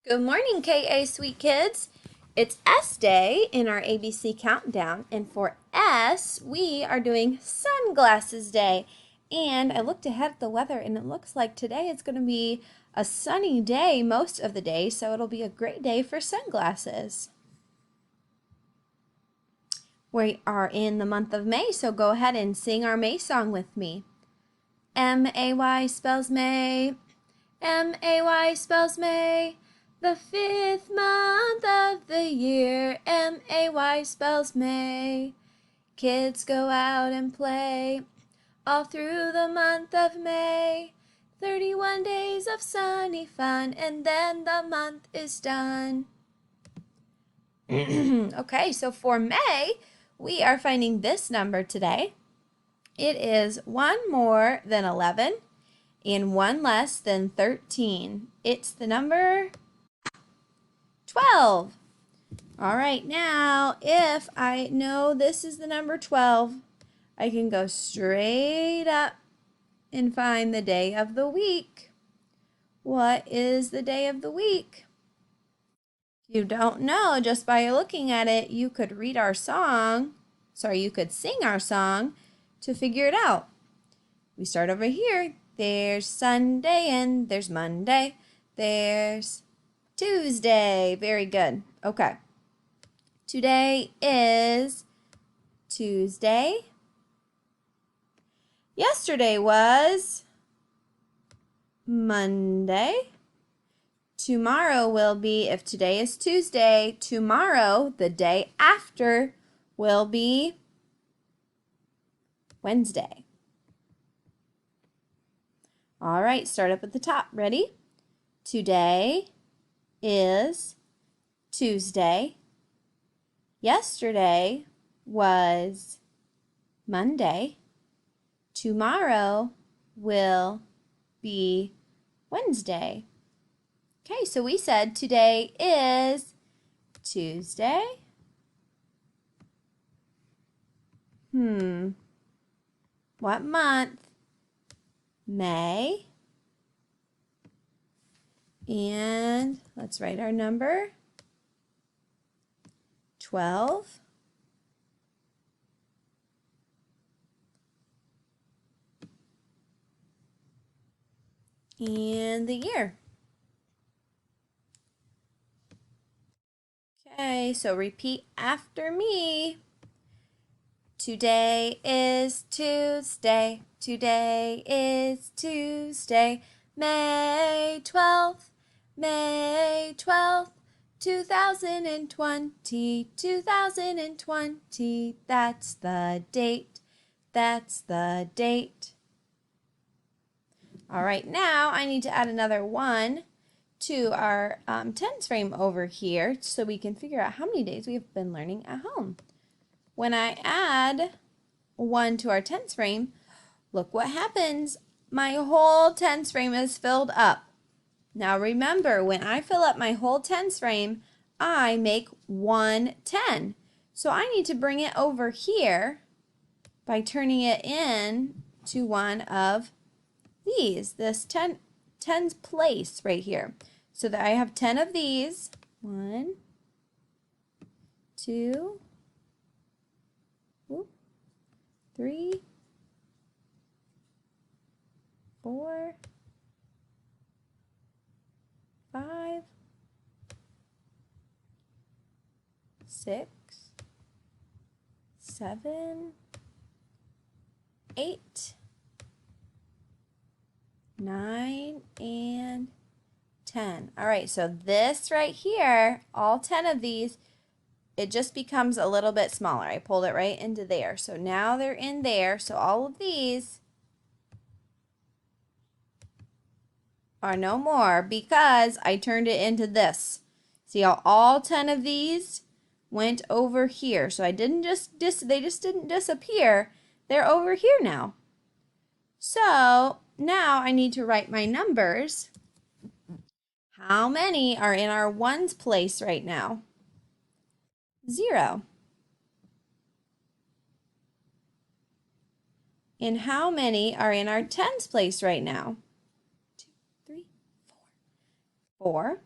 Good morning, KA Sweet Kids. It's S Day in our ABC countdown, and for S, we are doing Sunglasses Day. And I looked ahead at the weather, and it looks like today is going to be a sunny day most of the day, so it'll be a great day for sunglasses. We are in the month of May, so go ahead and sing our May song with me. M-A-Y spells May. M-A-Y spells May. The 5th month of the year, M-A-Y spells May. Kids go out and play all through the month of May. 31 days of sunny fun, and then the month is done. Okay, so for May, we are finding this number today. It is one more than 11 and one less than 13. It's the number 12. All right, now if I know this is the number 12, I can go straight up and find the day of the week. What is the day of the week? If you don't know, just by looking at it, you could read our song. You could sing our song to figure it out. We start over here. There's Sunday and there's Monday. There's Tuesday. Very good. Okay. Today is Tuesday. Yesterday was Monday. Tomorrow will be, if today is Tuesday, tomorrow, the day after, will be Wednesday. All right, start up at the top. Ready? Today is Tuesday. Yesterday was Monday. Tomorrow will be Wednesday. Okay, so we said today is Tuesday. What month? May. And let's write our number. 12. And the year. Okay, so repeat after me. Today is Tuesday. Today is Tuesday. May 12th. May 12th. 2020, 2020, that's the date, that's the date. All right, now I need to add another 1 to our tens frame over here so we can figure out how many days we've been learning at home. When I add 1 to our tens frame, look what happens. My whole tens frame is filled up. Now remember, when I fill up my whole tens frame, I make 1 10. So I need to bring it over here by turning it in to one of these, this tens place right here. So that I have 10 of these. 1, 2, 3, 4, 5, 6, 7, 8, 9, and 10. All right, so this right here, all 10 of these, it just becomes a little bit smaller. I pulled it right into there. So now they're in there. So all of these are no more because I turned it into this. See how all 10 of these went over here. So I didn't they just didn't disappear. They're over here now. So now I need to write my numbers. How many are in our ones place right now? 0. And how many are in our tens place right now? 2, 3, 4. 4.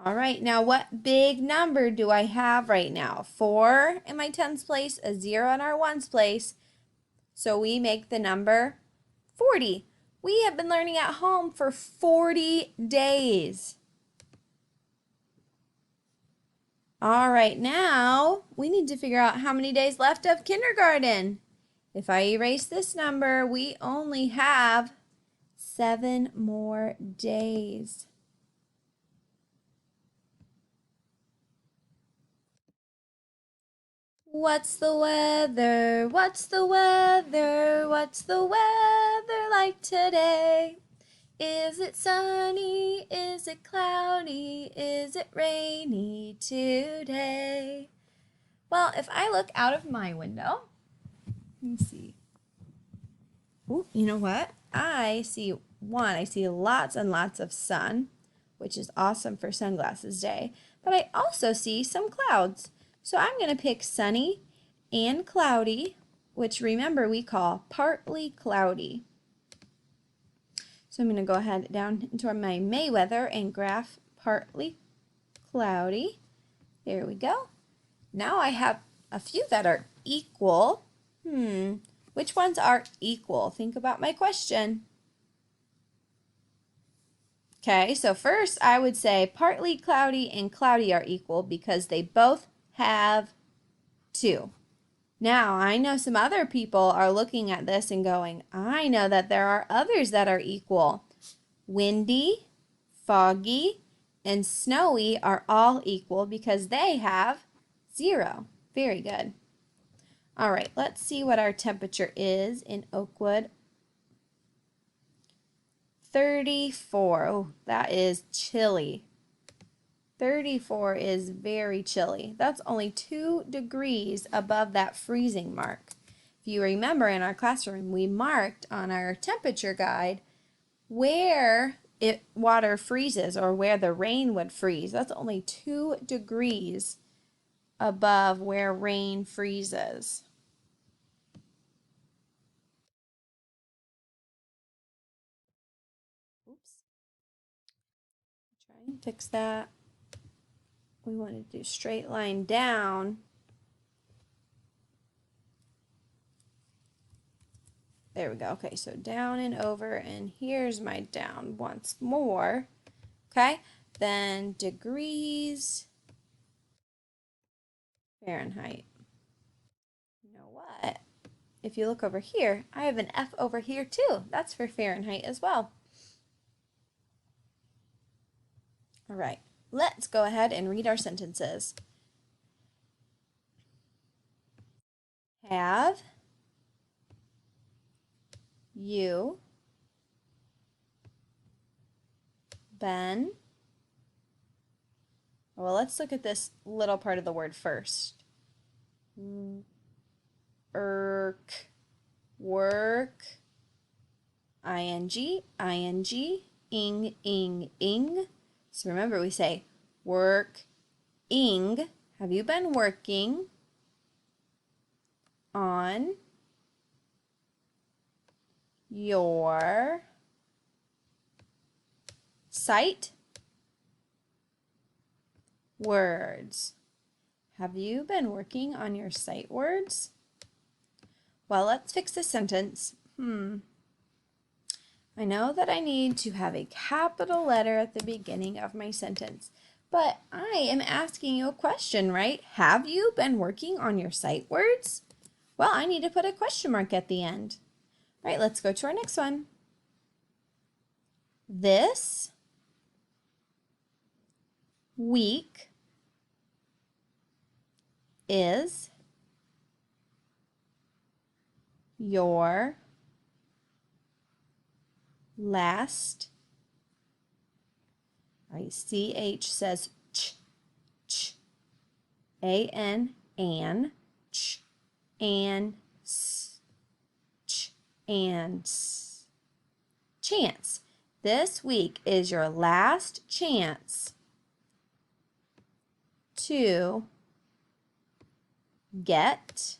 All right, now what big number do I have right now? 4 in my tens place, a 0 in our ones place. So we make the number 40. We have been learning at home for 40 days. All right, now we need to figure out how many days left of kindergarten. If I erase this number, we only have 7 more days. What's the weather? What's the weather? What's the weather like today? Is it sunny? Is it cloudy? Is it rainy today? Well, if I look out of my window, let me see. Ooh, you know what? I see lots and lots of sun, which is awesome for sunglasses day, but I also see some clouds. So I'm going to pick sunny and cloudy, which remember we call partly cloudy. So I'm going to go ahead down into my May weather and graph partly cloudy. There we go. Now I have a few that are equal. Which ones are equal? Think about my question. Okay, so first I would say partly cloudy and cloudy are equal because they both have 2. Now, I know some other people are looking at this and going, I know that there are others that are equal. Windy, foggy, and snowy are all equal because they have 0. Very good. All right, let's see what our temperature is in Oakwood. 34. Oh, that is chilly. 34 is very chilly. That's only 2 degrees above that freezing mark. If you remember in our classroom, we marked on our temperature guide where water freezes or where the rain would freeze. That's only 2 degrees above where rain freezes. Oops. Try and fix that. We want to do straight line down. There we go. Okay, so down and over, and here's my down once more. Okay, then degrees Fahrenheit. You know what? If you look over here, I have an F over here too. That's for Fahrenheit as well. All right, let's go ahead and read our sentences. Have you been? Well, let's look at this little part of the word first. Work, ing, ing. So remember we say work-ing. Have you been working on your sight words? Have you been working on your sight words? Well, let's fix this sentence. I know that I need to have a capital letter at the beginning of my sentence, but I am asking you a question, right? Have you been working on your sight words? Well, I need to put a question mark at the end. All right, let's go to our next one. This week is your last. All right, CH says ch, ch. AN, ch, and s, ch, and s. Chance. This week is your last chance to get.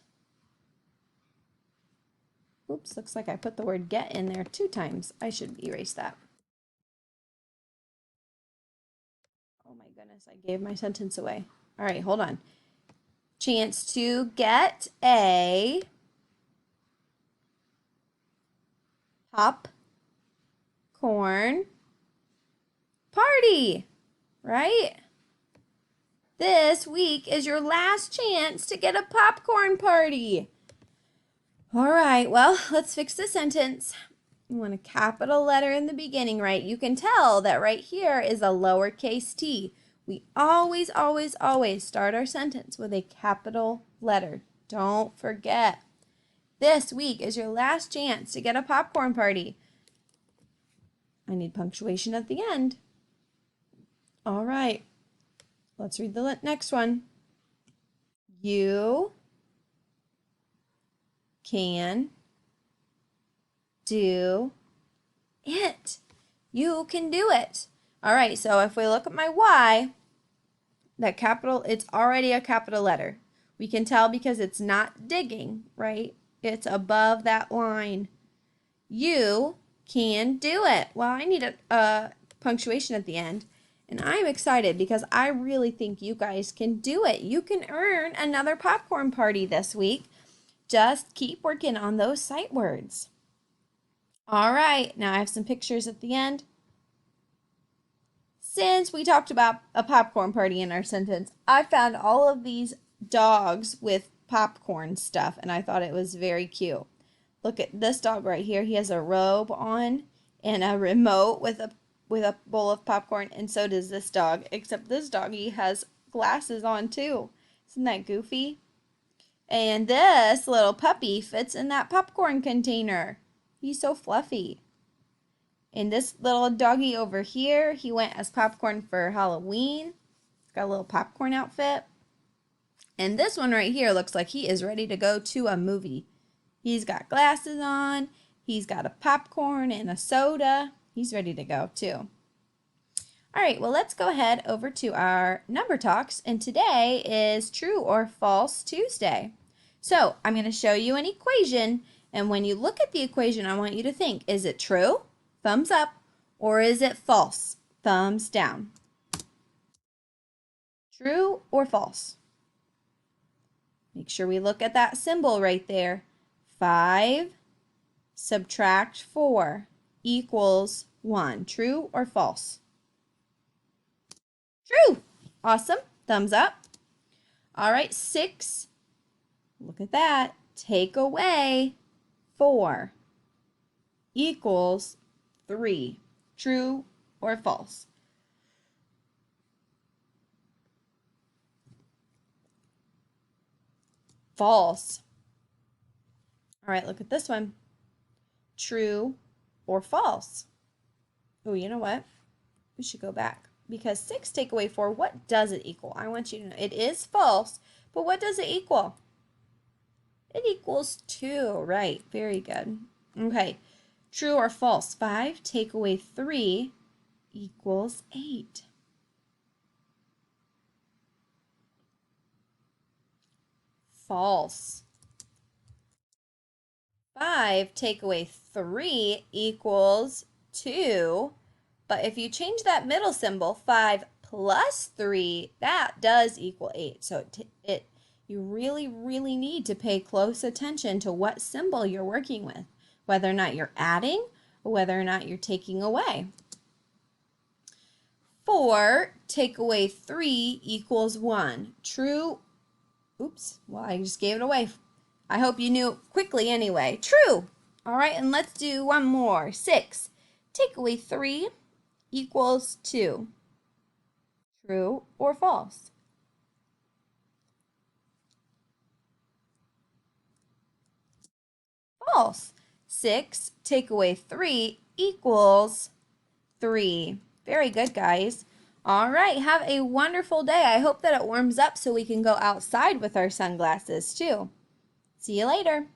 Oops, looks like I put the word get in there 2 times. I should erase that. Oh my goodness. goodness, I gave my sentence away. All right, hold on. Chance to get a popcorn party, right? This week is your last chance to get a popcorn party. All right, well, let's fix the sentence. You want a capital letter in the beginning, right? You can tell that right here is a lowercase t. We always, always, always start our sentence with a capital letter. Don't forget. This week is your last chance to get a popcorn party. I need punctuation at the end. All right. Let's read the next one. You can do it. You can do it. All right, so if we look at my Y, that capital, it's already a capital letter. We can tell because it's not digging, right? It's above that line. You can do it. Well, I need a punctuation at the end. And I'm excited because I really think you guys can do it. You can earn another popcorn party this week. Just keep working on those sight words. All right, now I have some pictures at the end. Since we talked about a popcorn party in our sentence, I found all of these dogs with popcorn stuff, and I thought it was very cute. Look at this dog right here. He has a robe on and a remote with a bowl of popcorn, and so does this dog, except this doggy has glasses on too. Isn't that goofy? And this little puppy fits in that popcorn container. He's so fluffy. And this little doggy over here, he went as popcorn for Halloween. Got a little popcorn outfit. And this one right here looks like he is ready to go to a movie. He's got glasses on. He's got a popcorn and a soda. He's ready to go too. All right, well, let's go ahead over to our number talks. And today is True or False Tuesday. So I'm going to show you an equation. And when you look at the equation, I want you to think, is it true? Thumbs up. Or is it false? Thumbs down. True or false? Make sure we look at that symbol right there. 5 subtract 4 equals 1. True or false? True. Awesome. Thumbs up. All right, 6. Look at that. Take away 4 equals 3. True or false? False. All right, look at this one. True or false? Oh, you know what? We should go back because 6 take away 4, what does it equal? I want you to know it is false, but what does it equal? It equals 2, right? Very good. Okay, true or false? 5 take away 3 equals 8. False. 5 take away 3 equals 2. But if you change that middle symbol, 5 plus 3, that does equal 8. So you really, really need to pay close attention to what symbol you're working with, whether or not you're adding or whether or not you're taking away. 4 take away 3 equals 1. True. Oops, well, I just gave it away. I hope you knew it quickly anyway. True. All right, and let's do one more. 6 take away 3 equals 2. True or false? False. 6 take away 3 equals 3. Very good, guys. All right, have a wonderful day. I hope that it warms up so we can go outside with our sunglasses too. See you later.